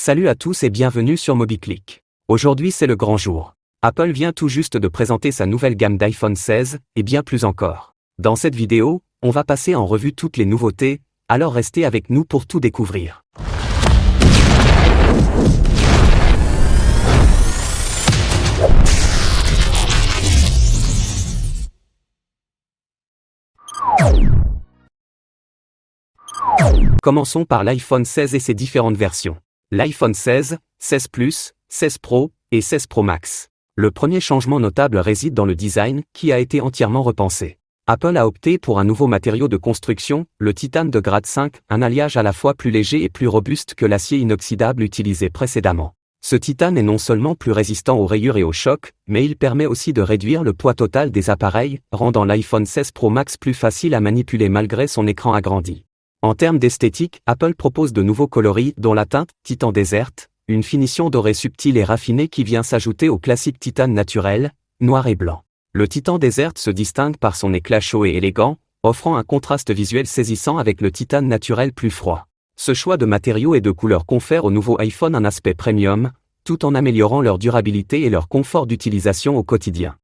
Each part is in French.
Salut à tous et bienvenue sur MobiClick. Aujourd'hui c'est le grand jour. Apple vient tout juste de présenter sa nouvelle gamme d'iPhone 16, et bien plus encore. Dans cette vidéo, on va passer en revue toutes les nouveautés, alors restez avec nous pour tout découvrir. Commençons par l'iPhone 16 et ses différentes versions. L'iPhone 16, 16 Plus, 16 Pro et 16 Pro Max. Le premier changement notable réside dans le design, qui a été entièrement repensé. Apple a opté pour un nouveau matériau de construction, le titane de grade 5, un alliage à la fois plus léger et plus robuste que l'acier inoxydable utilisé précédemment. Ce titane est non seulement plus résistant aux rayures et aux chocs, mais il permet aussi de réduire le poids total des appareils, rendant l'iPhone 16 Pro Max plus facile à manipuler malgré son écran agrandi. En termes d'esthétique, Apple propose de nouveaux coloris, dont la teinte Titan Desert, une finition dorée subtile et raffinée qui vient s'ajouter au classique titane naturel, noir et blanc. Le Titan Desert se distingue par son éclat chaud et élégant, offrant un contraste visuel saisissant avec le titane naturel plus froid. Ce choix de matériaux et de couleurs confère au nouveau iPhone un aspect premium, tout en améliorant leur durabilité et leur confort d'utilisation au quotidien.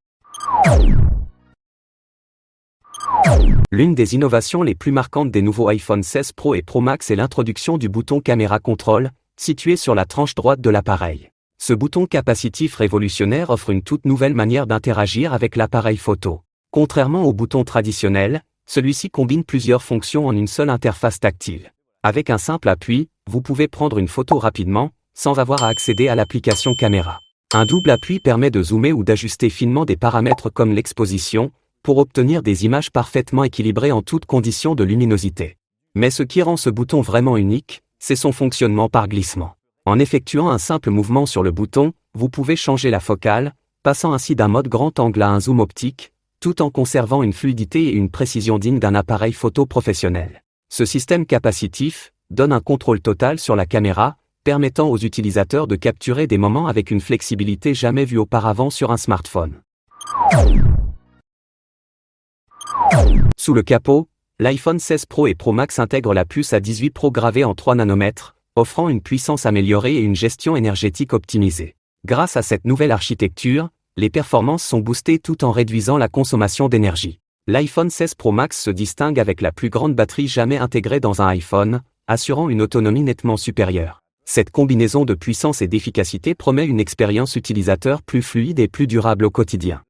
L'une des innovations les plus marquantes des nouveaux iPhone 16 Pro et Pro Max est l'introduction du bouton Caméra Control, situé sur la tranche droite de l'appareil. Ce bouton capacitif révolutionnaire offre une toute nouvelle manière d'interagir avec l'appareil photo. Contrairement au bouton traditionnel, celui-ci combine plusieurs fonctions en une seule interface tactile. Avec un simple appui, vous pouvez prendre une photo rapidement, sans avoir à accéder à l'application caméra. Un double appui permet de zoomer ou d'ajuster finement des paramètres comme l'exposition, pour obtenir des images parfaitement équilibrées en toutes conditions de luminosité. Mais ce qui rend ce bouton vraiment unique, c'est son fonctionnement par glissement. En effectuant un simple mouvement sur le bouton, vous pouvez changer la focale, passant ainsi d'un mode grand angle à un zoom optique, tout en conservant une fluidité et une précision dignes d'un appareil photo professionnel. Ce système capacitif donne un contrôle total sur la caméra, permettant aux utilisateurs de capturer des moments avec une flexibilité jamais vue auparavant sur un smartphone. Sous le capot, l'iPhone 16 Pro et Pro Max intègre la puce A18 Pro gravée en 3 nanomètres, offrant une puissance améliorée et une gestion énergétique optimisée. Grâce à cette nouvelle architecture, les performances sont boostées tout en réduisant la consommation d'énergie. L'iPhone 16 Pro Max se distingue avec la plus grande batterie jamais intégrée dans un iPhone, assurant une autonomie nettement supérieure. Cette combinaison de puissance et d'efficacité promet une expérience utilisateur plus fluide et plus durable au quotidien.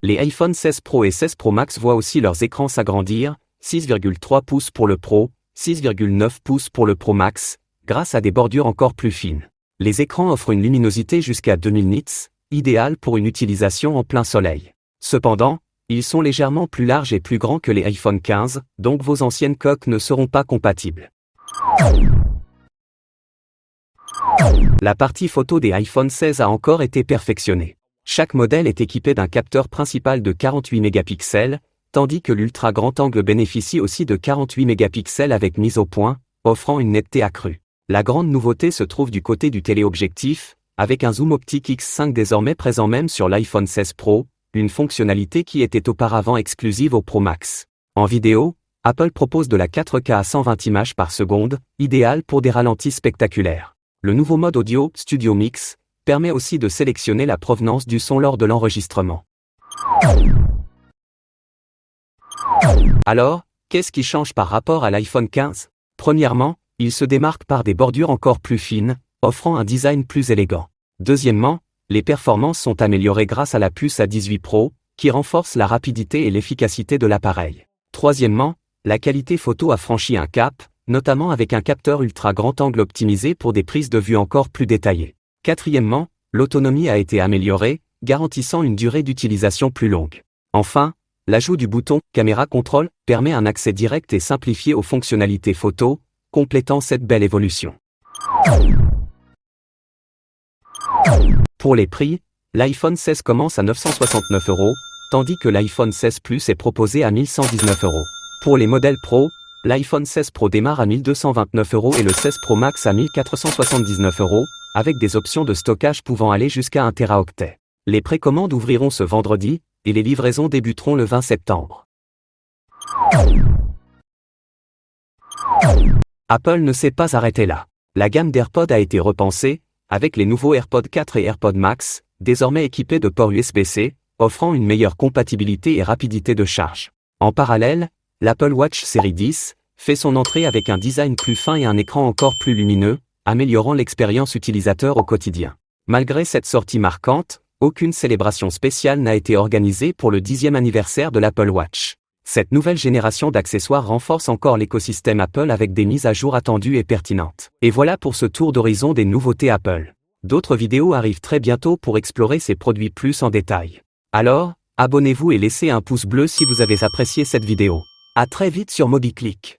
Les iPhone 16 Pro et 16 Pro Max voient aussi leurs écrans s'agrandir, 6,3 pouces pour le Pro, 6,9 pouces pour le Pro Max, grâce à des bordures encore plus fines. Les écrans offrent une luminosité jusqu'à 2000 nits, idéale pour une utilisation en plein soleil. Cependant, ils sont légèrement plus larges et plus grands que les iPhone 15, donc vos anciennes coques ne seront pas compatibles. La partie photo des iPhone 16 a encore été perfectionnée. Chaque modèle est équipé d'un capteur principal de 48 mégapixels, tandis que l'ultra grand angle bénéficie aussi de 48 mégapixels avec mise au point, offrant une netteté accrue. La grande nouveauté se trouve du côté du téléobjectif, avec un zoom optique X5 désormais présent même sur l'iPhone 16 Pro, une fonctionnalité qui était auparavant exclusive au Pro Max. En vidéo, Apple propose de la 4K à 120 images par seconde, idéale pour des ralentis spectaculaires. Le nouveau mode audio, Studio Mix, permet aussi de sélectionner la provenance du son lors de l'enregistrement. Alors, qu'est-ce qui change par rapport à l'iPhone 15 ? Premièrement, il se démarque par des bordures encore plus fines, offrant un design plus élégant. Deuxièmement, les performances sont améliorées grâce à la puce A18 Pro, qui renforce la rapidité et l'efficacité de l'appareil. Troisièmement, la qualité photo a franchi un cap, notamment avec un capteur ultra grand angle optimisé pour des prises de vue encore plus détaillées. Quatrièmement, l'autonomie a été améliorée, garantissant une durée d'utilisation plus longue. Enfin, l'ajout du bouton « Caméra Control » permet un accès direct et simplifié aux fonctionnalités photo, complétant cette belle évolution. Pour les prix, l'iPhone 16 commence à 969 €, tandis que l'iPhone 16 Plus est proposé à 1119 €. Pour les modèles Pro, l'iPhone 16 Pro démarre à 1229 € et le 16 Pro Max à 1479 €, avec des options de stockage pouvant aller jusqu'à 1 Teraoctet. Les précommandes ouvriront ce vendredi, et les livraisons débuteront le 20 septembre. Apple ne s'est pas arrêté là. La gamme d'AirPods a été repensée, avec les nouveaux AirPods 4 et AirPods Max, désormais équipés de ports USB-C, offrant une meilleure compatibilité et rapidité de charge. En parallèle, l'Apple Watch série 10 fait son entrée avec un design plus fin et un écran encore plus lumineux, améliorant l'expérience utilisateur au quotidien. Malgré cette sortie marquante, aucune célébration spéciale n'a été organisée pour le 10e anniversaire de l'Apple Watch. Cette nouvelle génération d'accessoires renforce encore l'écosystème Apple avec des mises à jour attendues et pertinentes. Et voilà pour ce tour d'horizon des nouveautés Apple. D'autres vidéos arrivent très bientôt pour explorer ces produits plus en détail. Alors, abonnez-vous et laissez un pouce bleu si vous avez apprécié cette vidéo. À très vite sur MobiClick.